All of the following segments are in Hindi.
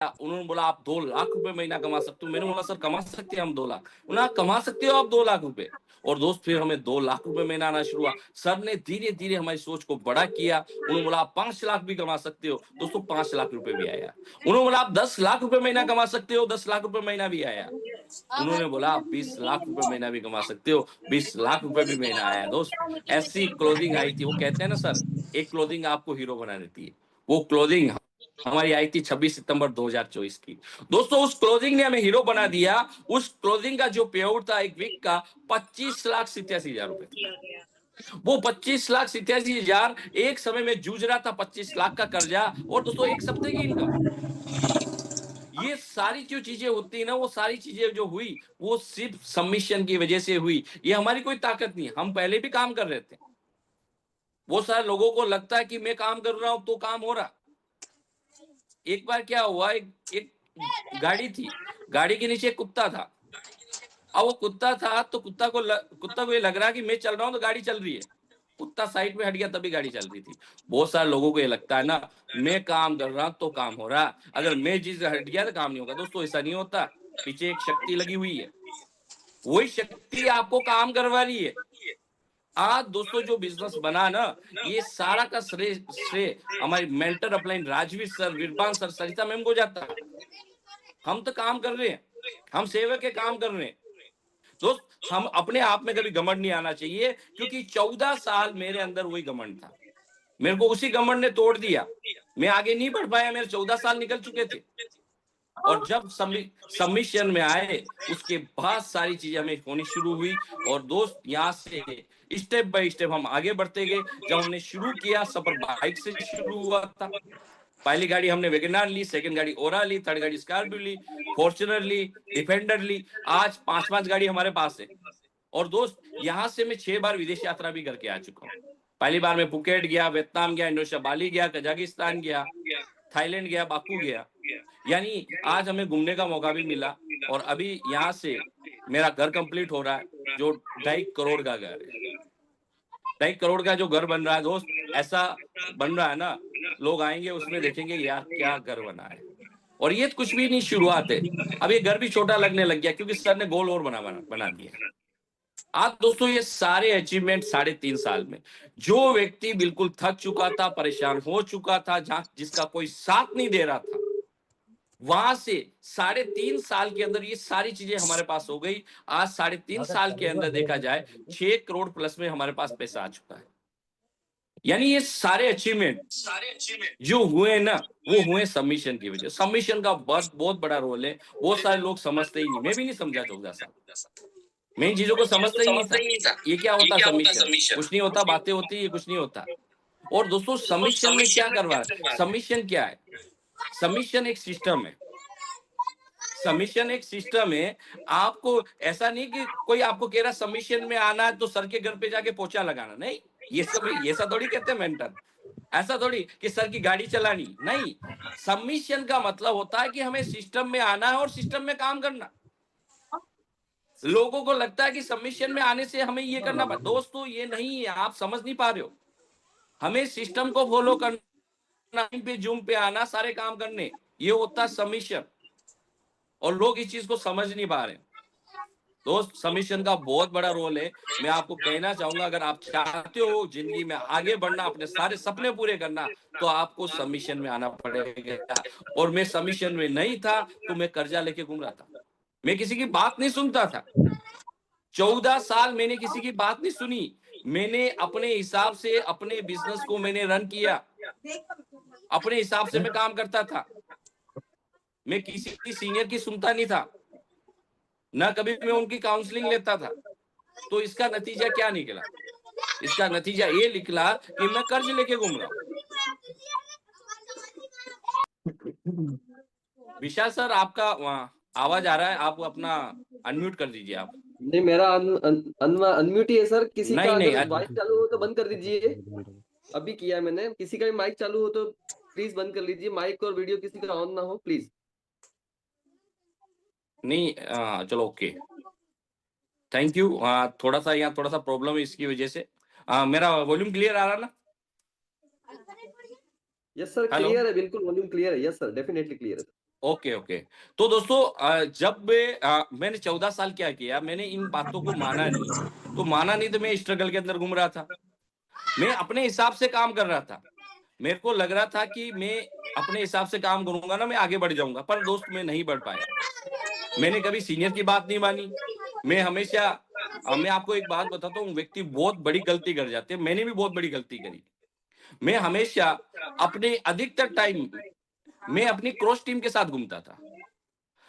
उन्होंने बोला आप 2 लाख रुपए महीना कमा सकते हो। मैंने बोला सर कमा सकते हैं हम 2 लाख? उन्होंने कमा सकते हो आप 2 लाख रुपए। और दोस्त फिर हमें 2 लाख रुपए महीना आना शुरू हुआ। सर ने धीरे धीरे हमारी सोच को बड़ा किया। उन्होंने बोला आप 5 लाख भी कमा सकते हो। दोस्तों 5 लाख रुपए भी आया। उन्होंने बोला आप 10 लाख रुपए महीना कमा सकते हो। 10 लाख रुपए महीना भी आया। उन्होंने बोला आप 20 लाख रुपए महीना भी कमा सकते हो। 20 लाख रुपए भी महीना आया। दोस्त ऐसी क्लोथिंग आई थी। वो कहते हैं ना सर, एक क्लोथिंग आपको हीरो बना देती है। वो क्लोथिंग हमारी आई थी 26 सितंबर 2024 की। दोस्तों उस क्लोथिंग ने हमें हीरो बना दिया। उस क्लोथिंग का जो पे आउट था एक वीक का 25,87,000 रुपए था। वो 25,87,000 एक समय में जूझ रहा था 25 लाख का कर्जा और दोस्तों एक सप्ते की इनकम। ये सारी जो चीजें होती है ना, वो सारी चीजें जो हुई वो सिर्फ सबमिशन की वजह से हुई। ये हमारी कोई ताकत नहीं है। हम पहले भी काम कर रहे थे। वो सारे लोगों को लगता है कि मैं काम कर रहा हूं तो काम हो रहा। एक बार क्या हुआ, एक गाड़ी थी, गाड़ी के नीचे एक कुत्ता था। अब वो कुत्ता था तो कुत्ता को ये लग रहा कि मैं चल रहा हूं तो गाड़ी चल रही है। कुत्ता साइड में हट गया तभी गाड़ी चल रही थी। बहुत सारे लोगों को ये लगता है ना, मैं काम कर रहा हूं तो काम हो रहा, अगर मैं चीज हट गया तो काम नहीं होगा। दोस्तों ऐसा नहीं होता। पीछे एक शक्ति लगी हुई है, वही शक्ति आपको काम करवा रही है। आज दोस्तों जो बिजनेस बना ना, ये सारा का श्रेय श्रेय हमारी mentor upline Rajveer sir, Virpan sir, Sarita ma'am को जाता है। हम तो काम कर रहे हैं, हम सेवक के काम कर रहे हैं। दोस्त हम अपने आप में कभी घमंड नहीं आना चाहिए, क्योंकि 14 साल मेरे अंदर वही घमंड था। मेरे को उसी घमंड ने तोड़ दिया। मैं आगे नहीं बढ़ पाया। मेरे 14 साल निकल चुके थे। और जब सबमिशन में आए उसके बाद सारी चीजें हमें होनी शुरू हुई। और दोस्त यहाँ से स्टेप बाय स्टेप हम आगे बढ़ते गए। जब हमने शुरू किया, सफर बाइक से शुरू हुआ था। पहली गाड़ी हमने वेगनार ली, सेकंड गाड़ी ओरा ली, थर्ड गाड़ी स्कॉर्पियो ली, फॉर्च्यूनर ली, डिफेंडर ली। आज 5-5 गाड़ी हमारे पास है। और दोस्त यहाँ से मैं 6 बार विदेश यात्रा भी करके आ चुका हूँ। पहली बार मैं फुकेट गया, वियतनाम गया, इंडोनेशिया बाली गया, कजाकिस्तान गया, थाईलैंड गया, बाकू गया। यानी आज हमें घूमने का मौका भी मिला। और अभी यहाँ से मेरा घर कंप्लीट हो रहा है, जो 2.5 करोड़ का घर है। 2.5 करोड़ का जो घर बन रहा है दोस्त, ऐसा बन रहा है ना, लोग आएंगे उसमें देखेंगे यार क्या घर बना है। और ये कुछ भी नहीं, शुरुआत है। अब ये घर भी छोटा लगने लग गया क्योंकि सर ने गोल और बना दिया। आज दोस्तों ये सारे अचीवमेंट 3.5 साल में, जो व्यक्ति बिल्कुल थक चुका था, परेशान हो चुका था, जहां जिसका कोई साथ नहीं दे रहा था, वहां से 3.5 साल के अंदर ये सारी चीजें हमारे पास हो गई। आज 3.5 साल के अंदर देखा जाए 6 करोड़ प्लस में हमारे पास पैसा आ चुका है। यानी ये सारे अचीवमेंट जो हुए ना, वो हुए सबमिशन की वजह। सबमिशन का बहुत बड़ा रोल है। बहुत सारे लोग समझते ही नहीं। मैं भी नहीं समझा 14 साल। मैं इन चीजों को समझता ही नहीं था। ये क्या होता सबमिशन? कुछ नहीं होता, बातें होती, ये कुछ नहीं होता। और दोस्तों सबमिशन में क्या करवा रहा है? सबमिशन क्या है? सबमिशन एक सिस्टम है। सबमिशन एक सिस्टम है। आपको ऐसा नहीं कि कोई आपको कह रहा सबमिशन में आना है तो सर के घर पे जाके पोछा लगाना, नहीं। ये सब ऐसा थोड़ी कहते हैं मेंटर। ऐसा थोड़ी कि सर की गाड़ी चलानी, नहीं। सबमिशन का मतलब होता है कि हमें सिस्टम में आना है और सिस्टम में काम करना। लोगों को लगता है कि सबमिशन में आने से हमें ये करना पड़ता। दोस्तों ये नहीं है, आप समझ नहीं पा रहे हो। हमें सिस्टम को फॉलो करना, पे जूम पे आना, सारे काम करने, ये होता है सबमिशन। और लोग इस चीज को समझ नहीं पा रहे। दोस्त सबमिशन का बहुत बड़ा रोल है। मैं आपको कहना चाहूंगा, अगर आप चाहते हो जिंदगी में आगे बढ़ना, अपने सारे सपने पूरे करना, तो आपको सबमिशन में आना पड़ेगा। और मैं सबमिशन में नहीं था तो मैं कर्जा लेके घूम रहा था। मैं किसी की बात नहीं सुनता था। 14 साल मैंने किसी की बात नहीं सुनी। मैंने अपने हिसाब से अपने बिजनेस को मैंने रन किया। अपने हिसाब से मैं काम करता था। मैं किसी सीनियर की सुनता नहीं था, ना कभी मैं उनकी काउंसलिंग लेता था। तो इसका नतीजा क्या निकला? इसका नतीजा ये निकला कि मैं कर्ज लेके घूम रहा हूँ। विशाल सर आपका आवाज आ रहा है, आप अपना अनम्यूट कर दीजिए आप। नहीं, मेरा अनम्यूट ही है सर। किसी का नहीं अगर नहीं माइक चालू हो तो बंद कर दीजिए। अभी किया है मैंने। किसी का भी माइक चालू हो तो प्लीज बंद कर लीजिए। माइक और वीडियो किसी का ऑन ना हो प्लीज। नहीं, चलो ओके, थैंक यू। थोड़ा सा यहाँ थोड़ा सा प्रॉब्लम है, इसकी वजह से। मेरा वॉल्यूम क्लियर आ रहा ना? यस सर, हेलो, क्लियर है, बिल्कुल वॉल्यूम क्लियर है। यस सर, डेफिनेटली क्लियर है। Okay okay. तो दोस्तों जब मैंने 14 साल क्या किया, मैंने इन बातों को माना नहीं। तो माना नहीं तो मैं स्ट्रगल के अंदर घूम रहा था। मैं अपने हिसाब से काम कर रहा था। मेरे को लग रहा था कि मैं अपने हिसाब से काम करूंगा ना, मैं आगे बढ़ जाऊंगा। पर दोस्त मैं नहीं बढ़ पाया। मैंने कभी सीनियर की बात नहीं मानी। मैं हमेशा मैं आपको एक बात बताता हूँ, व्यक्ति बहुत बड़ी गलती कर जाते हैं। मैंने भी बहुत बड़ी गलती करी। मैं हमेशा अपने अधिकतर टाइम मैं अपनी क्रॉस टीम के साथ घूमता था।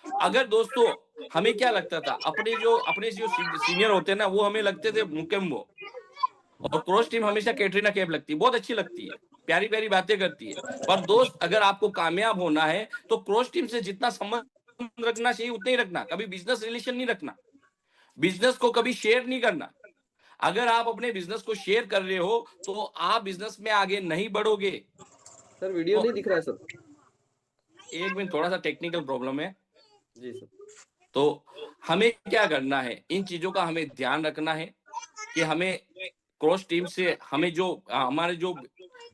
अगर दोस्तों हमें क्या लगता था, अपने जो सीनियर होते हैं ना, वो हमें लगते थे मुकेम्बो। और क्रॉस टीम हमेशा कैटरीना कैफ लगती है, बहुत अच्छी लगती है, प्यारी प्यारी बातें करती है। पर दोस्त अगर आपको कामयाब होना है तो क्रॉस टीम से जितना संबंध रखना चाहिए उतना ही रखना। कभी बिजनेस रिलेशन नहीं रखना, बिजनेस को कभी शेयर नहीं करना। अगर आप अपने बिजनेस को शेयर कर रहे हो तो आप बिजनेस में आगे नहीं बढ़ोगे। सर वीडियो और नहीं दिख रहा है सर। एक मिनट, थोड़ा सा टेक्निकल प्रॉब्लम है। जी सर। तो हमें क्या करना है, इन चीजों का हमें ध्यान रखना है कि हमें क्रॉस टीम से हमें जो हमारे जो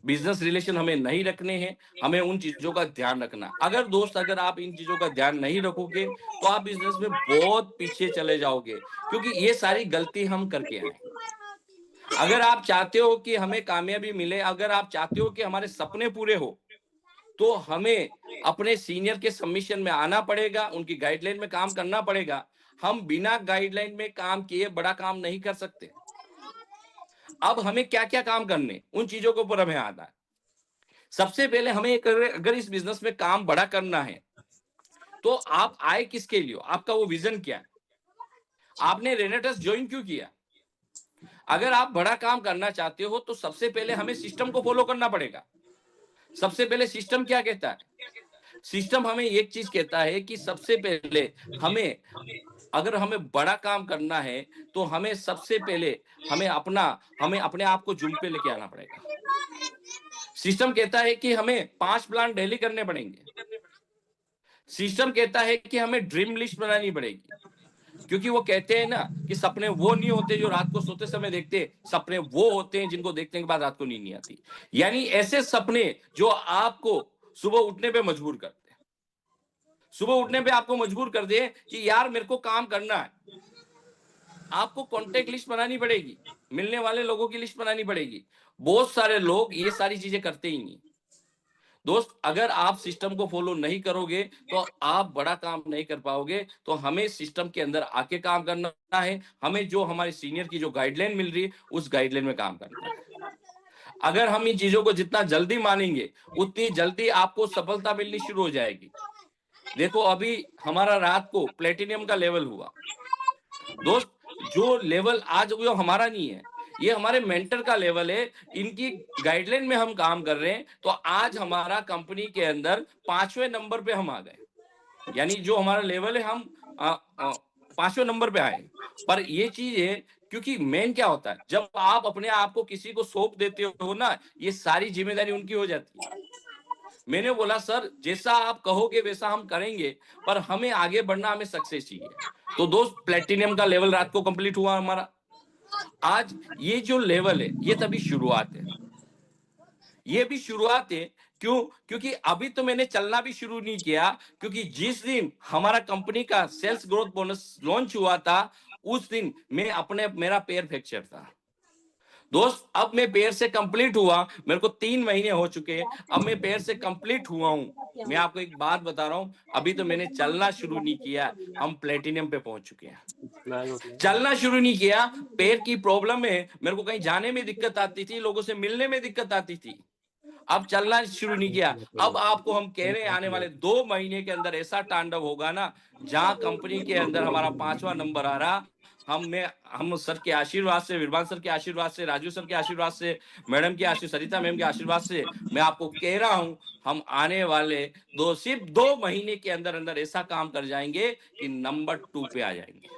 बिजनेस रिलेशन हमें नहीं रखने हैं। हमें उन चीजों का ध्यान रखना। अगर दोस्त अगर आप इन चीजों का ध्यान नहीं रखोगे तो आप बिजनेस में बहुत पीछे चले जाओगे, क्योंकि ये सारी गलती हम करके आए। अगर आप चाहते हो कि हमें कामयाबी मिले, अगर आप चाहते हो कि हमारे सपने पूरे हो, तो हमें अपने सीनियर के सबमिशन में आना पड़ेगा, उनकी गाइडलाइन में काम करना पड़ेगा। हम बिना गाइडलाइन में काम किए बड़ा काम नहीं कर सकते। अब हमें क्या क्या काम करने, उन चीजों के ऊपर हमें आना है। सबसे पहले हमें अगर इस बिजनेस में काम बड़ा करना है तो आप आए किसके लिए, आपका वो विजन क्या है, आपने रेनेटस ज्वाइन क्यों किया। अगर आप बड़ा काम करना चाहते हो तो सबसे पहले हमें सिस्टम को फॉलो करना पड़ेगा। सबसे पहले सिस्टम क्या कहता है, सिस्टम हमें एक चीज कहता है कि सबसे पहले हमें अगर हमें बड़ा काम करना है तो हमें सबसे पहले हमें अपने आप को जुम पे लेके आना पड़ेगा। सिस्टम कहता है कि हमें 5 प्लान डेली करने पड़ेंगे। सिस्टम कहता है कि हमें ड्रीम लिस्ट बनानी पड़ेगी, क्योंकि वो कहते हैं ना कि सपने वो नहीं होते जो रात को सोते समय देखते, सपने वो होते हैं जिनको देखने के बाद रात को नींद नहीं आती। यानी ऐसे सपने जो आपको सुबह उठने पे मजबूर करते हैं, सुबह उठने पे आपको मजबूर कर दे कि यार मेरे को काम करना है। आपको कॉन्टेक्ट लिस्ट बनानी पड़ेगी, मिलने वाले लोगों की लिस्ट बनानी पड़ेगी। बहुत सारे लोग ये सारी चीजें करते ही नहीं। दोस्त अगर आप सिस्टम को फॉलो नहीं करोगे तो आप बड़ा काम नहीं कर पाओगे। तो हमें सिस्टम के अंदर आके काम करना है। हमें जो हमारे सीनियर की जो गाइडलाइन मिल रही है उस गाइडलाइन में काम करना है। अगर हम इन चीजों को जितना जल्दी मानेंगे उतनी जल्दी आपको सफलता मिलनी शुरू हो जाएगी। देखो अभी हमारा रात को प्लेटिनियम का लेवल हुआ। दोस्त जो लेवल आज वो हमारा नहीं है, ये हमारे मेंटर का लेवल है। इनकी गाइडलाइन में हम काम कर रहे हैं तो आज हमारा कंपनी के अंदर 5वें नंबर पे हम आ गए। यानी जो हमारा लेवल है हम 5वें नंबर पे आए। पर ये चीज है, क्योंकि मेन क्या होता है, जब आप अपने आप को किसी को सौंप देते हो ना, ये सारी जिम्मेदारी उनकी हो जाती है। मैंने बोला सर जैसा आप कहोगे वैसा हम करेंगे, पर हमें आगे बढ़ना, हमें सक्सेस चाहिए। तो दोस्त प्लेटिनियम का लेवल रात को कंप्लीट हुआ हमारा। आज ये जो लेवल है ये तभी शुरुआत है, ये भी शुरुआत है। क्यों, क्योंकि अभी तो मैंने चलना भी शुरू नहीं किया। क्योंकि जिस दिन हमारा कंपनी का सेल्स ग्रोथ बोनस लॉन्च हुआ था उस दिन मेरा पैर फ्रैक्चर था। दोस्त अब मैं पैर से कंप्लीट हुआ, मेरे को 3 महीने हो चुके हैं, अब मैं पैर से कंप्लीट हुआ हूं। मैं आपको एक बात बता रहा हूं, अभी तो मैंने चलना शुरू नहीं किया, हम प्लेटिनियम पे पहुंच चुके हैं। चलना शुरू नहीं किया, पैर की प्रॉब्लम है, मेरे को कहीं जाने में दिक्कत आती थी, लोगों से मिलने में दिक्कत आती थी। अब चलना शुरू नहीं किया। अब आपको हम कह रहे हैं आने वाले 2 महीने के अंदर ऐसा तांडव होगा ना, जहां कंपनी के अंदर हमारा 5वां नंबर आ रहा। हम सर के आशीर्वाद से, विरबान सर के आशीर्वाद से, राजू सर के आशीर्वाद से, मैडम के आशीर्वाद, सरिता मैम के आशीर्वाद से मैं आपको कह रहा हूं, हम आने वाले सिर्फ 2 महीने के अंदर अंदर ऐसा काम कर जाएंगे कि नंबर 2 पे आ जाएंगे।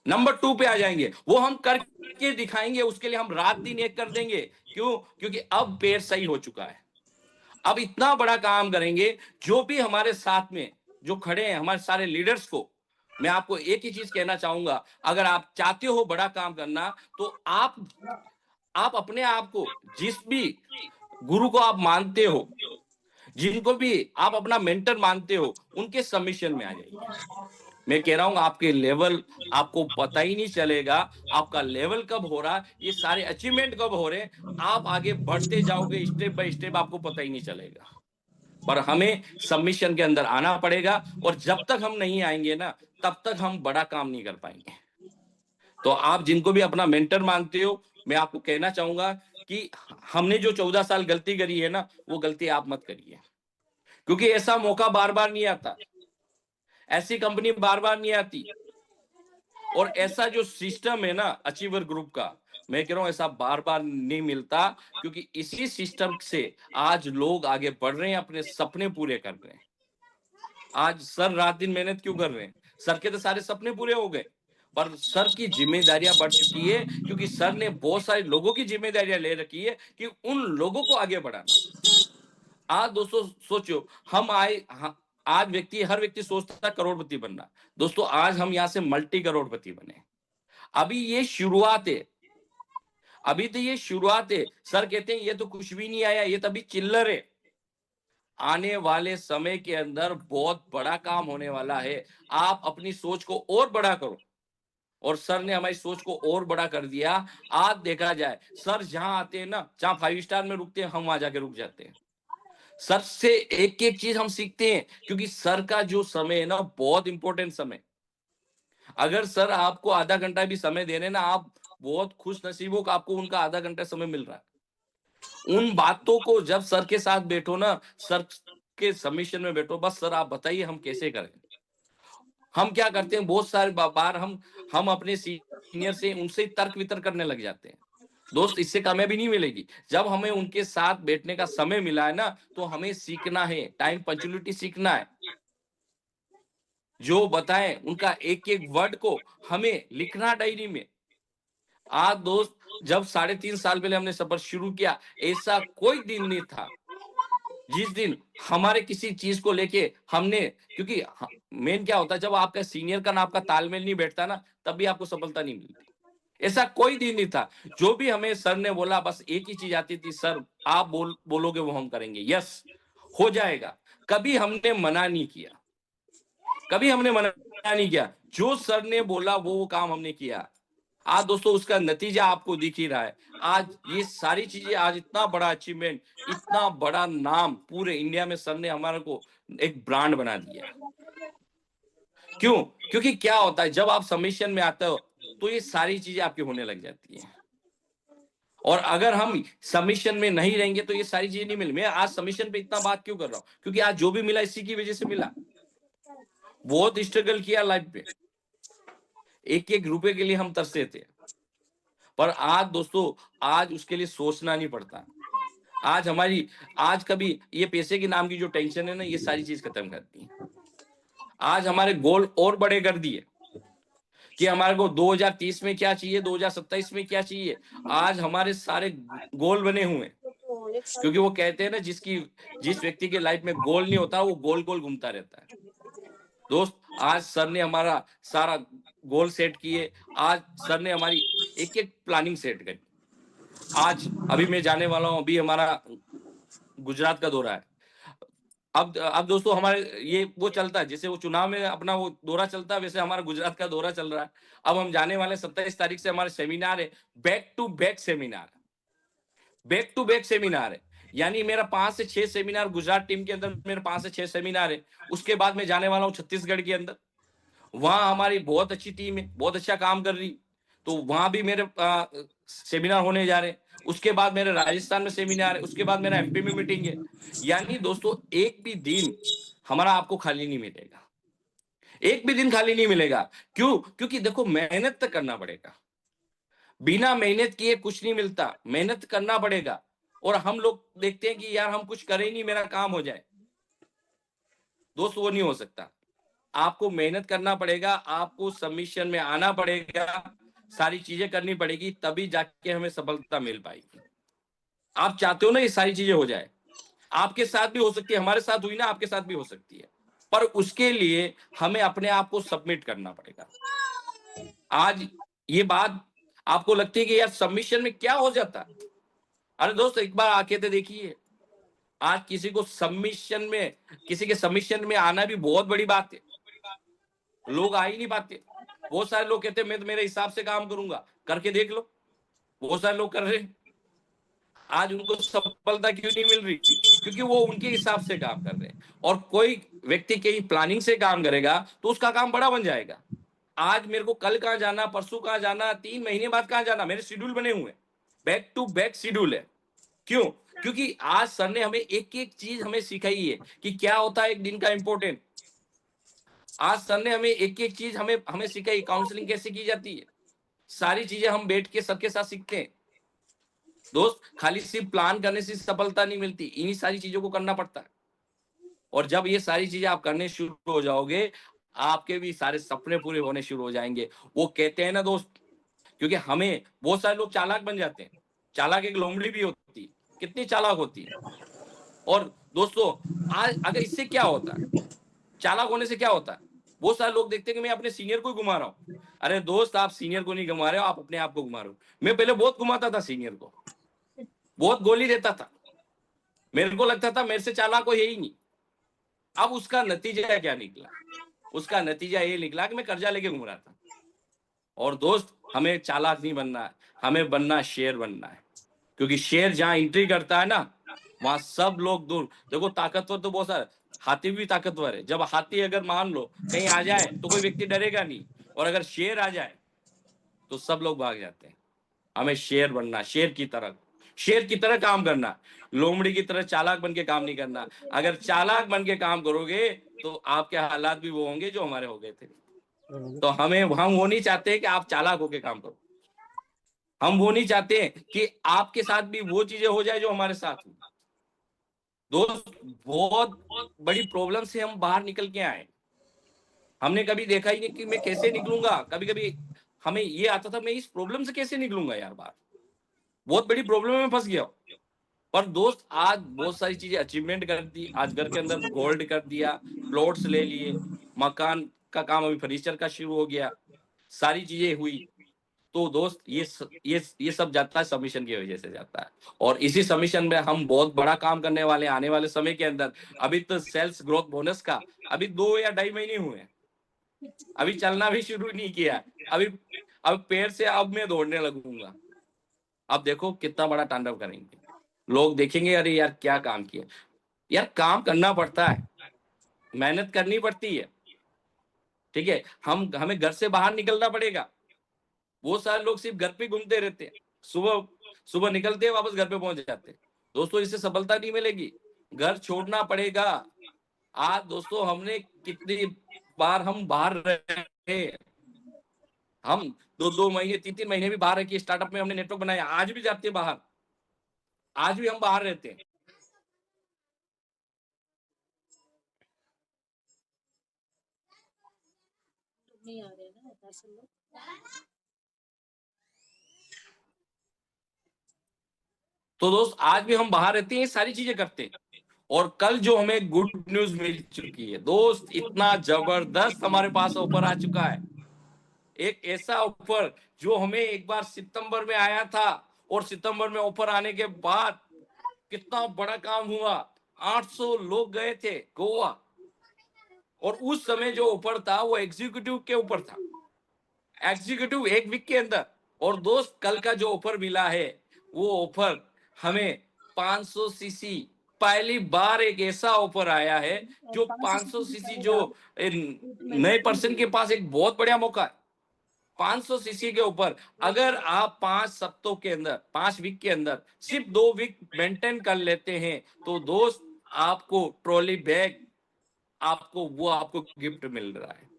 नंबर 2 पे आ जाएंगे, वो हम करके दिखाएंगे। उसके लिए हम रात दिन एक कर देंगे। क्यों, क्योंकि अब पैर सही हो चुका है। अब इतना बड़ा काम करेंगे। जो भी हमारे साथ में जो खड़े हैं हमारे सारे लीडर्स को मैं आपको एक ही चीज कहना चाहूंगा, अगर आप चाहते हो बड़ा काम करना तो आप अपने आप को, जिस भी गुरु को आप मानते हो, जिनको भी आप अपना मेंटर मानते हो उनके सबमिशन में आ जाइए। मैं कह रहा हूं आपके लेवल आपको पता ही नहीं चलेगा, आपका लेवल कब हो रहा, ये सारे अचीवमेंट कब हो रहे, आप आगे बढ़ते जाओगे स्टेप बाय स्टेप, आपको पता ही नहीं चलेगा। पर हमें सबमिशन के अंदर आना पड़ेगा, और जब तक हम नहीं आएंगे ना, तब तक हम बड़ा काम नहीं कर पाएंगे। तो आप जिनको भी अपना मेंटर मानते हो, मैं आपको कहना चाहूंगा कि हमने जो 14 साल गलती करी है ना, वो गलती आप मत करिए, क्योंकि ऐसा मौका बार बार नहीं आता, ऐसी कंपनी बार बार नहीं आती, और ऐसा जो सिस्टम है ना अचीवर ग्रुप का, मैं कह रहा हूं ऐसा बार बार नहीं मिलता, क्योंकि इसी सिस्टम से आज लोग आगे बढ़ रहे हैं, अपने सपने पूरे कर रहे हैं। आज सर रात दिन मेहनत क्यों कर रहे हैं? सर के तो सारे सपने पूरे हो गए, पर सर की जिम्मेदारियां बढ़ चुकी है, क्योंकि सर ने बहुत सारे लोगों की जिम्मेदारियां ले रखी है कि उन लोगों को आगे बढ़ाना। आज दोस्तों सोचो, हम आए आज हर व्यक्ति सोचता है करोड़पति बनना। दोस्तों आज हम यहाँ से मल्टी करोड़पति बने। अभी ये शुरुआत है, अभी तो ये शुरुआत है। सर कहते हैं ये तो कुछ भी नहीं आया, ये तो अभी चिल्लर है। आने वाले समय के अंदर बहुत बड़ा काम होने वाला है। आप अपनी सोच को और बड़ा करो, और सर ने हमारी सोच को और बड़ा कर दिया। आज देखा जाए, सर जहां आते हैं ना, जहां 5 स्टार में रुकते हैं, हम वहां जाके रुक जाते हैं। सर से एक एक चीज हम सीखते हैं, क्योंकि सर का जो समय है ना, बहुत इंपॉर्टेंट समय। अगर सर आपको आधा घंटा भी समय दे रहे हैं ना, आप बहुत खुश नसीब हो कि आपको उनका आधा घंटा समय मिल रहा है। उन बातों को जब सर के साथ बैठो ना, सर के सबमिशन में बैठो, बस सर आप बताइए हम कैसे करें। हम क्या करते हैं, बहुत सारे बार हम अपने सीनियर से उनसे तर्क वितर्क करने लग जाते हैं। दोस्त इससे कामयाबी नहीं मिलेगी। जब हमें उनके साथ बैठने का समय मिला है ना, तो हमें सीखना है, टाइम पंक्चुअलिटी सीखना है। जो बताएं उनका एक एक वर्ड को हमें लिखना डायरी में। आज दोस्त, जब 3.5 साल पहले हमने सफर शुरू किया, ऐसा कोई दिन नहीं था जिस दिन हमारे किसी चीज को लेके हमने, क्योंकि मेन क्या होता है, जब आपका सीनियर का ना आपका तालमेल नहीं बैठता ना, तब भी आपको सफलता नहीं मिलती। ऐसा कोई दिन नहीं था। जो भी हमें सर ने बोला, बस एक ही चीज आती थी, सर आप बोलोगे वो हम करेंगे, यस हो जाएगा। कभी हमने मना नहीं किया, कभी हमने मना नहीं किया। जो सर ने बोला वो काम हमने किया। आज दोस्तों उसका नतीजा आपको दिख ही रहा है। आज ये सारी चीजें, आज इतना बड़ा अचीवमेंट, इतना बड़ा नाम पूरे इंडिया में सर ने हमारे को एक ब्रांड बना दिया। क्यों? क्योंकि क्या होता है, जब आप सबमिशन में आते हो तो ये सारी चीजें आपकी होने लग जाती हैं, और अगर हम सबमिशन में नहीं रहेंगे तो ये सारी चीजें नहीं मिली। मैं आज सबमिशन पे इतना बात क्यों कर रहा हूं, क्योंकि आज जो भी मिला इसी की वजह से मिला। बहुत स्ट्रगल किया लाइफ पे, एक एक रुपए के लिए हम तरसे थे, पर आज दोस्तों, आज उसके लिए सोचना नहीं पड़ता। आज कभी ये पैसे के नाम की जो टेंशन है ना, ये सारी चीज खत्म करती है। आज हमारे गोल और बड़े कर दिए कि हमारे को 2030 में क्या चाहिए, 2027 में क्या चाहिए। आज हमारे सारे गोल बने हुए हैं, क्योंकि वो कहते हैं ना, जिस व्यक्ति के लाइफ में गोल नहीं होता, वो गोल गोल घूमता रहता है। दोस्त आज सर ने हमारा सारा गोल सेट किए। आज सर ने हमारी एक एक प्लानिंग सेट करी। आज अभी मैं जाने वाला हूं, अभी हमारा गुजरात का दौरा है। अब दोस्तों हमारे ये वो चलता है, जैसे वो चुनाव में अपना वो दौरा चलता है, वैसे हमारा गुजरात का दौरा चल रहा है। अब हम जाने वाले 27 तारीख से हमारे सेमिनार है, back to back seminar, back to back seminar है। यानी मेरा 5 से 6 सेमिनार गुजरात टीम के अंदर, मेरे 5 से 6 सेमिनार है। उसके बाद मैं जाने वाला हूँ छत्तीसगढ़ के अंदर, वहां हमारी बहुत अच्छी टीम है, बहुत अच्छा काम कर रही, तो वहां भी मेरे सेमिनार होने जा रहे हैं। उसके बाद मेरे राजस्थान में सेमिनार है, उसके बाद मेरा एमपी में मीटिंग है। यानी दोस्तों एक भी दिन हमारा आपको खाली नहीं मिलेगा, एक भी दिन खाली नहीं मिलेगा। क्यों? क्योंकि देखो मेहनत तो करना पड़ेगा, बिना मेहनत किए कुछ नहीं मिलता, मेहनत करना पड़ेगा। और हम लोग देखते हैं कि यार हम कुछ करें नहीं, मेरा काम हो जाए। दोस्त वो नहीं हो सकता, आपको मेहनत करना पड़ेगा, आपको सबमिशन में आना पड़ेगा, सारी चीजें करनी पड़ेगी, तभी जाके हमें सफलता मिल पाएगी। आप चाहते हो ना ये सारी चीजें हो जाए, आपके साथ भी हो सकती है, हमारे साथ हुई ना, आपके साथ भी हो सकती है, पर उसके लिए हमें अपने आप को सबमिट करना पड़ेगा। आज ये बात आपको लगती है कि यार सबमिशन में क्या हो जाता, अरे दोस्त एक बार आके तो देखिए, आज किसी के सबमिशन में आना भी बहुत बड़ी बात है। लोग आ ही नहीं पाते। बहुत सारे लोग कहते हैं मैं तो मेरे हिसाब से काम करूंगा, करके देख लो, बहुत सारे लोग कर रहे हैं। आज उनको सफलता क्यों नहीं मिल रही थी? क्योंकि वो उनके हिसाब से काम कर रहे हैं। और कोई व्यक्ति कहीं प्लानिंग से काम करेगा तो उसका काम बड़ा बन जाएगा। आज मेरे को कल कहाँ जाना, परसों कहाँ जाना, 3 महीने बाद कहाँ जाना, मेरे शेड्यूल बने हुए हैं, बैक टू बैक शेड्यूल है। क्यों? क्योंकि आज सर ने हमें एक एक चीज हमें सिखाई है कि क्या होता है एक दिन का इंपॉर्टेंट। आज सर ने हमें एक एक चीज हमें हमें सिखाई, काउंसलिंग कैसे की जाती है, सारी चीजें हम बैठ के सबके साथ सीखते हैं। दोस्त, खाली सिर्फ प्लान करने से सफलता नहीं मिलती, इन्हीं सारी चीजों को करना पड़ता है। और जब ये सारी चीजें आप करने शुरू हो जाओगे, आपके भी सारे सपने पूरे होने शुरू हो जाएंगे। वो कहते हैं ना दोस्त, क्योंकि हमें बहुत सारे लोग चालाक बन जाते हैं। चालाक एक लोमड़ी भी होती है, कितनी चालाक होती है। और दोस्तों, आज अगर इससे क्या होता है, चालाक होने से क्या होता है, बहुत सारे लोग देखते हैं कि मैं अपने सीनियर को घुमा रहा हूँ। अरे दोस्त, आप सीनियर को नहीं घुमा रहे हो, आप अपने आप को घुमा रहे हो। मैं पहले बहुत घुमाता था सीनियर को, बहुत गोली देता था, मेरे को लगता था मेरे से चालाक कोई है ही नहीं। अब उसका नतीजा क्या निकला? उसका नतीजा ये निकला कि मैं कर्जा लेके घूम रहा था। और दोस्त, हमें चालाक नहीं बनना है, हमें बनना शेर बनना है। क्योंकि शेर जहां एंट्री करता है ना, वहां सब लोग दूर। देखो, ताकतवर तो बहुत सारे, हाथी भी ताकतवर है। जब हाथी अगर मान लो कहीं आ जाए तो कोई व्यक्ति डरेगा नहीं, और अगर शेर आ जाए तो सब लोग भाग जाते हैं। हमें शेर बनना, शेर की तरह काम करना, लोमड़ी की तरह चालाक बन के काम नहीं करना। अगर चालाक बन के काम करोगे तो आपके हालात भी वो होंगे जो हमारे हो गए थे। तो हम वो नहीं चाहते कि आप चालाक होके काम करो। हम वो नहीं चाहते कि आपके साथ भी वो चीजें हो जाए जो हमारे साथ हुई। दोस्त, बहुत बड़ी प्रॉब्लम से हम बाहर निकल के आए। हमने कभी देखा ही नहीं कि मैं कैसे निकलूंगा। कभी कभी हमें ये आता था, मैं इस प्रॉब्लम से कैसे निकलूंगा यार बाहर, बहुत बड़ी प्रॉब्लम में फंस गया। पर दोस्त, आज बहुत सारी चीजें अचीवमेंट कर दी। आज घर के अंदर गोल्ड कर दिया, प्लॉट्स ले लिए, मकान का काम अभी फर्नीचर का शुरू हो गया, सारी चीजें हुई। तो दोस्त, ये सब जाता है सबमिशन की वजह से जाता है। और इसी सबमिशन में हम बहुत बड़ा काम करने वाले हैं आने वाले समय के अंदर। अभी तो सेल्स ग्रोथ बोनस का अभी 2 या 2.5 महीने हुए हैं, अभी चलना भी शुरू नहीं किया। अभी अब पैर से अब मैं दौड़ने लगूंगा। अब देखो कितना बड़ा तांडव करेंगे, लोग देखेंगे, अरे यार क्या काम किया। यार, काम करना पड़ता है, मेहनत करनी पड़ती है, ठीक है। हमें घर से बाहर निकलना पड़ेगा। वो सारे लोग सिर्फ घर पे घूमते रहते हैं, सुबह सुबह निकलते हैं, वापस घर पे पहुंच जाते हैं। दोस्तों, इससे सफलता नहीं मिलेगी, घर छोड़ना पड़ेगा। आज दोस्तों, हमने कितनी बार हम बाहर रहे, हम 2-2 महीने 3-3 महीने भी बाहर रह के स्टार्टअप में हमने नेटवर्क बनाया, आज भी जाते हैं बाहर, आज भी हम बाहर रहते हैं। नहीं आ रहे ना दरअसल लोग। तो दोस्त, आज भी हम बाहर रहते हैं, ये सारी चीजें करते हैं। और कल जो हमें गुड न्यूज मिल चुकी है दोस्त, इतना जबरदस्त हमारे पास ऑफर आ चुका है। एक ऐसा ऑफर जो हमें एक बार सितंबर में आया था, और सितंबर में ऑफर आने के बाद कितना बड़ा काम हुआ। 800 लोग गए थे गोवा, और उस समय जो ऑफर था वो एग्जीक्यूटिव के ऊपर था, एग्जीक्यूटिव 1 वीक के अंदर। और दोस्त, कल का जो ऑफर मिला है, वो ऑफर हमें 500 सीसी, पहली बार एक ऐसा ऑफर आया है जो 500 सीसी, जो नए पर्सन के पास एक बहुत बढ़िया मौका है। 500 सीसी के ऊपर अगर आप 5 सप्ताह के अंदर, 5 वीक के अंदर सिर्फ 2 वीक मेंटेन कर लेते हैं, तो दोस्त, आपको ट्रॉली बैग, आपको गिफ्ट मिल रहा है।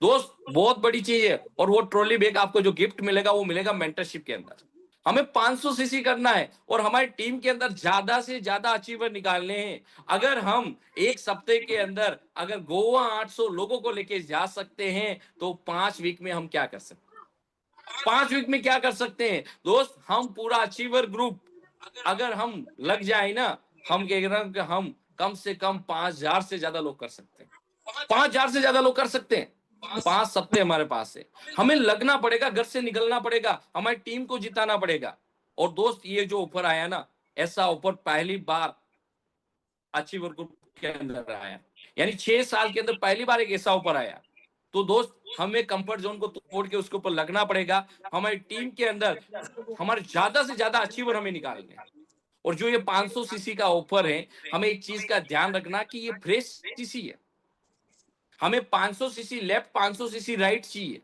दोस्त, बहुत बड़ी चीज है। और वो ट्रॉली बैग आपको जो गिफ्ट मिलेगा, वो मिलेगा मेंटरशिप के अंदर। हमें 500 सीसी करना है, और हमारी टीम के अंदर ज्यादा से ज्यादा अचीवर निकालने हैं। अगर हम एक सप्ताह के अंदर अगर गोवा 800 लोगों को लेके जा सकते हैं, तो 5 वीक में हम क्या कर सकते हैं? 5 वीक में क्या कर सकते हैं दोस्त? हम पूरा अचीवर ग्रुप अगर हम लग जाए ना, हम कह रहे हैं कि हम कम से कम 5,000 से ज्यादा लोग कर सकते हैं। 5,000 से ज्यादा लोग कर सकते हैं। 5 सप्ताह हमारे पास है, हमें लगना पड़ेगा, घर से निकलना पड़ेगा, हमारी टीम को जिताना पड़ेगा। और दोस्त, ये जो ऑफर आया ना, ऐसा ऑफर पहली बार अचीवर ग्रुप के अंदर आया, यानी 6 साल के अंदर पहली बार एक ऐसा ऑफर आया। तो दोस्त हमें कंफर्ट जोन को तोड़ के उसके ऊपर लगना पड़ेगा। हमारी टीम के अंदर हमारे ज्यादा से ज्यादा अचीवर हमें निकालने हैं। और जो ये 500 सीसी का ऑफर है, हमें एक चीज का ध्यान रखना कि ये फ्रेश सीसी है। हमें 500 सीसी लेफ्ट 500 सीसी राइट चाहिए।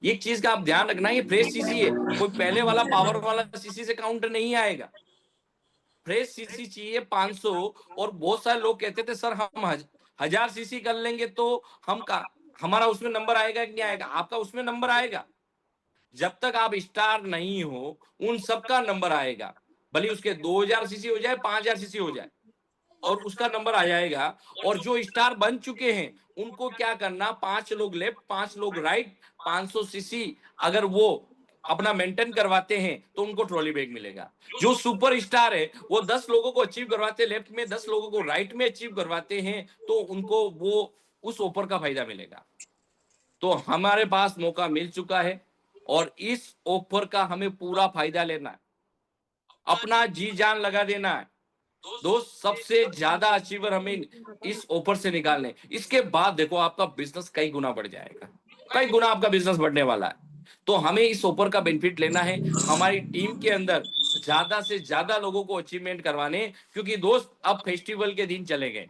एक चीज का आप ध्यान रखना, ये फ्रेश सीसी है, कोई पहले वाला पावर वाला सीसी से काउंट नहीं आएगा। फ्रेश सीसी चाहिए 500। और बहुत सारे लोग कहते थे सर हम 1000 सीसी कर लेंगे तो हमारा उसमें नंबर आएगा कि नहीं आएगा? आपका उसमें नंबर आएगा। जब तक आप स्टार नहीं हो उन सबका नंबर आएगा, भले उसके 2000 सीसी हो जाए 5000 सीसी हो जाए, और उसका नंबर आ जाएगा। और जो स्टार बन चुके हैं उनको क्या करना, 5 लोग लेफ्ट 5 लोग राइट 500 सीसी अगर वो अपना मेंटेन करवाते हैं तो उनको ट्रॉली बैग मिलेगा। जो सुपर स्टार है वो 10 लोगों को अचीव करवाते हैं लेफ्ट में, 10 लोगों को राइट में अचीव करवाते हैं, तो उनको वो उस ऑफर का फायदा मिलेगा। तो हमारे पास मौका मिल चुका है और इस ऑफर का हमें पूरा फायदा लेना है, अपना जी जान लगा देना है। दोस्त सबसे ज्यादा अचीवर हमें इस ऑफर से निकालने, इसके बाद देखो आपका बिजनेस कई गुना बढ़ जाएगा, कई गुना आपका बिजनेस बढ़ने वाला है। तो हमें इस ऑफर का बेनिफिट लेना है, हमारी टीम के अंदर ज्यादा से ज्यादा लोगों को अचीवमेंट करवाने। क्योंकि दोस्त अब फेस्टिवल के दिन चले गए,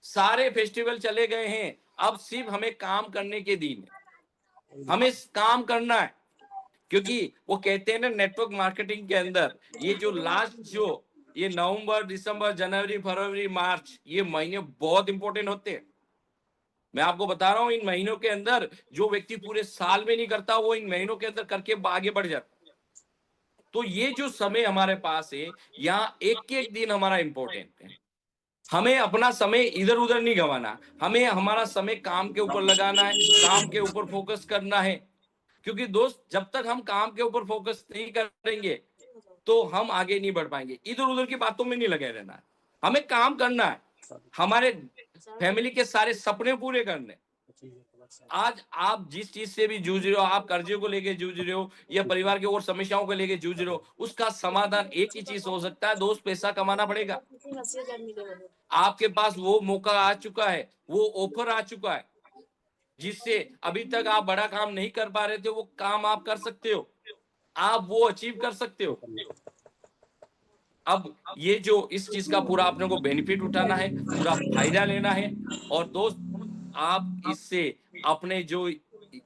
सारे फेस्टिवल चले गए हैं, अब सिर्फ हमें काम करने के दिन है, हमें काम करना है। क्योंकि वो कहते हैं ना नेटवर्क मार्केटिंग के अंदर ये जो लास्ट जो ये नवंबर दिसंबर जनवरी फरवरी मार्च ये महीने बहुत इंपॉर्टेंट होते हैं। मैं आपको बता रहा हूं इन महीनों के अंदर जो व्यक्ति पूरे साल में नहीं करता वो इन महीनों के अंदर करके आगे बढ़ जाता। तो ये जो समय हमारे पास है यहाँ एक एक दिन हमारा इंपॉर्टेंट है। हमें अपना समय इधर उधर नहीं गंवाना, हमें हमारा समय काम के ऊपर लगाना है, काम के ऊपर फोकस करना है। क्योंकि दोस्त जब तक हम काम के ऊपर फोकस नहीं करेंगे तो हम आगे नहीं बढ़ पाएंगे। इधर उधर की बातों में नहीं लगे रहना है, हमें काम करना है, हमारे फैमिली के सारे सपने पूरे करने। आज आप जिस चीज से भी जूझ रहे हो, आप कर्जे को लेके जूझ रहे हो या परिवार की और समस्याओं को लेके जूझ रहे हो, उसका समाधान एक ही चीज हो सकता है दोस्त, पैसा कमाना पड़ेगा। आपके पास वो मौका आ चुका है, वो ऑफर आ चुका है जिससे अभी तक आप बड़ा काम नहीं कर पा रहे थे, वो काम आप कर सकते हो, आप वो अचीव कर सकते हो। अब ये जो इस चीज का पूरा आपने को बेनिफिट उठाना है, पूरा फायदा लेना है। और दोस्त आप इससे अपने जो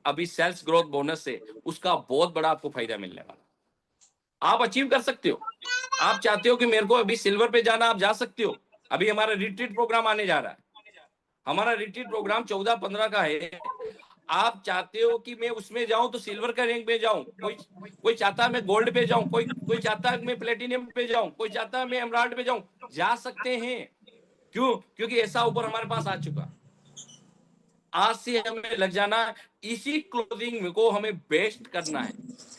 अभी सेल्स ग्रोथ बोनस है उसका बहुत बड़ा आपको फायदा मिलने वाला, आप अचीव कर सकते हो। आप चाहते हो कि मेरे को अभी सिल्वर पे जाना, आप जा सकते हो। अभी हमारा रिट्रीट प्रोग्राम आने जा रहा है, हमारा रिट्रीट प्रोग्राम 14-15 का है। आप चाहते हो कि मैं उसमें जाऊं तो सिल्वर का रैंक पे जाऊं, कोई चाहता है मैं गोल्ड पे जाऊं, कोई चाहता है मैं प्लेटिनियम पे जाऊं, कोई चाहता है मैं एमराल्ड पे जाऊं, जा सकते हैं। क्यों? क्योंकि ऐसा ऊपर हमारे पास आ चुका। आज से हमें लग जाना, इसी क्लोजिंग को हमें बेस्ट करना है।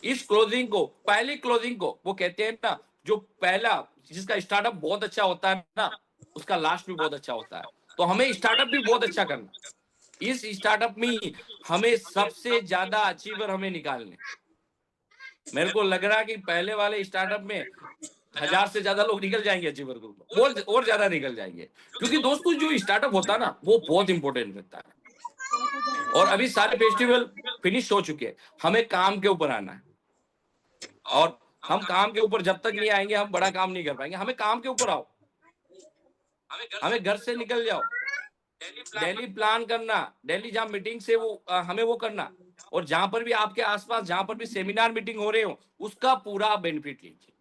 इस क्लोजिंग को, पहली क्लोजिंग को, वो कहते हैं ना जो पहला जिसका स्टार्टअप बहुत अच्छा होता है ना उसका लास्ट भी बहुत अच्छा होता है। तो हमें स्टार्टअप भी बहुत अच्छा करना, इस स्टार्टअप में हमें सबसे ज्यादा अचीवर हमें निकालने। मेरे को लग रहा है कि पहले वाले स्टार्टअप में 1000 से ज्यादा लोग निकल जाएंगे अचीवर ग्रुप में, और ज्यादा निकल जाएंगे। क्योंकि दोस्तों जो स्टार्टअप होता है ना वो बहुत इंपॉर्टेंट रहता है। और अभी सारे फेस्टिवल फिनिश हो चुके हैं, हमें काम के ऊपर आना है। और हम काम के ऊपर जब तक नहीं आएंगे हम बड़ा काम नहीं कर पाएंगे। हमें काम के ऊपर आओ, हमें घर से निकल जाओ, डेली प्लान करना, डेली जहां मीटिंग से वो हमें वो करना। और जहां पर भी आपके आसपास जहां पर भी सेमिनार मीटिंग हो रहे हो उसका पूरा बेनिफिट लीजिए,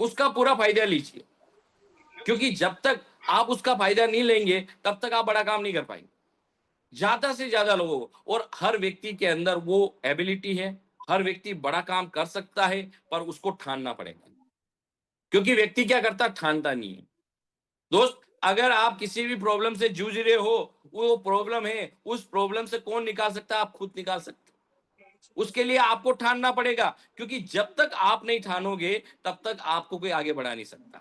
उसका पूरा फायदा लीजिए। क्योंकि जब तक आप उसका फायदा नहीं लेंगे तब तक आप बड़ा काम नहीं कर पाएंगे। ज्यादा से ज्यादा लोगों को, और हर व्यक्ति के अंदर वो एबिलिटी है, हर व्यक्ति बड़ा काम कर सकता है, पर उसको ठानना पड़ेगा। क्योंकि व्यक्ति क्या करता, ठानता नहीं है। दोस्त अगर आप किसी भी प्रॉब्लम से जूझ रहे हो, वो प्रॉब्लम है, उस प्रॉब्लम से कौन निकाल सकता है? आप खुद निकाल सकते। उसके लिए आपको ठानना पड़ेगा, क्योंकि जब तक आप नहीं ठानोगे तब तक आपको कोई आगे बढ़ा नहीं सकता।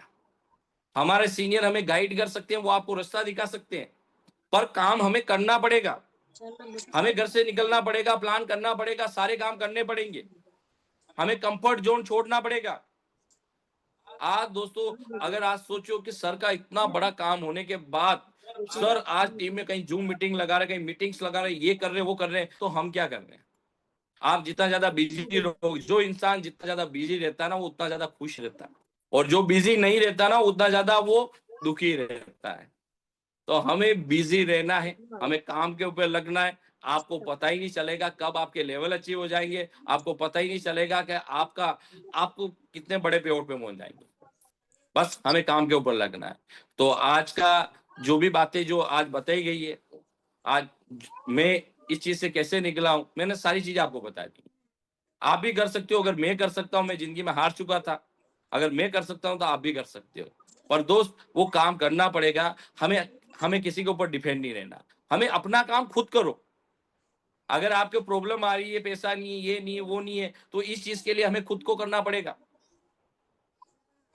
हमारे सीनियर हमें गाइड कर सकते हैं, वो आपको रास्ता दिखा सकते हैं, पर काम हमें करना पड़ेगा। हमें घर से निकलना पड़ेगा, प्लान करना पड़ेगा, सारे काम करने पड़ेंगे, हमें कंफर्ट जोन छोड़ना पड़ेगा। आज दोस्तों अगर आज सोचो कि सर का इतना बड़ा काम होने के बाद सर आज टीम में कहीं जूम मीटिंग लगा रहे, कहीं मीटिंग्स लगा रहे, ये कर रहे वो कर रहे हैं, तो हम क्या कर रहे हैं? आप जितना ज्यादा बिजी रहोगे, जो इंसान जितना ज्यादा बिजी रहता है ना वो उतना ज्यादा खुश रहता है, और जो बिजी नहीं रहता ना उतना ज्यादा वो दुखी रहता है। तो हमें बिजी रहना है, हमें काम के ऊपर लगना है। आपको पता ही नहीं चलेगा कब आपके लेवल अचीव हो जाएंगे, आपको पता ही नहीं चलेगा कि आपको कितने बड़े पेड़ पे पहुंच जाएंगे। बस हमें काम के ऊपर लगना है। तो आज का जो भी बातें जो आज बताई गई है, आज मैं इस चीज से कैसे निकला हूं, मैंने सारी चीजें आपको बता दी। आप भी कर सकते हो, अगर मैं कर सकता हूं, मैं जिंदगी में हार चुका था, अगर मैं कर सकता हूं तो आप भी कर सकते हो। पर दोस्त वो काम करना पड़ेगा, हमें हमें किसी के ऊपर डिपेंड नहीं रहना, हमें अपना काम खुद करो। अगर आपको प्रॉब्लम आ रही है, पैसा नहीं है, ये नहीं है, वो नहीं है, तो इस चीज के लिए हमें खुद को करना पड़ेगा।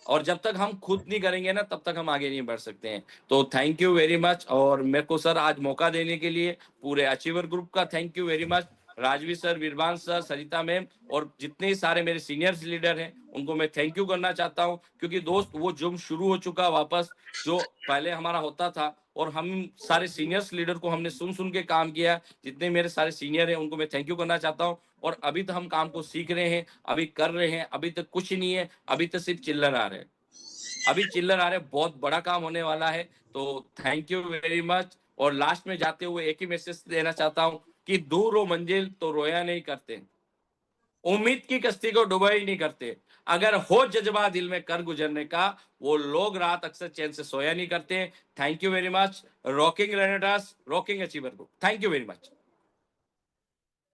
और जब तक हम खुद नहीं करेंगे ना तब तक हम आगे नहीं बढ़ सकते हैं। तो थैंक यू वेरी मच, और मेरे को सर आज मौका देने के लिए पूरे अचीवर ग्रुप का thank you very much. Rajvi sir, Veerbhan sir, Sarita ma'am और जितने सारे मेरे सीनियर्स लीडर हैं उनको मैं थैंक यू करना चाहता हूं, क्योंकि दोस्त वो जुम शुरू हो चुका वापस, जो पहले हमारा होता था, और हम सारे सीनियर्स लीडर को हमने सुन सुन के काम किया। जितने मेरे सारे सीनियर हैं उनको मैं थैंक यू करना चाहता हूं। और अभी तक हम काम को सीख रहे हैं, अभी कर रहे हैं, अभी तक कुछ नहीं है, अभी तक सिर्फ चिल्लर आ रहे हैं, अभी चिल्लर आ रहे हैं, बहुत बड़ा काम होने वाला है। तो थैंक यू वेरी मच। और लास्ट में जाते हुए एक ही मैसेज देना चाहता हूं कि दूर हो मंजिल तो रोया नहीं करते, उम्मीद की कश्ती को डुबा ही नहीं करते, अगर हो जज्बा दिल में कर गुजरने का, वो लोग रात अक्सर चैन से सोया नहीं करते। Thank you very much. Rocking Renatas, rocking achiever group. Thank you very much.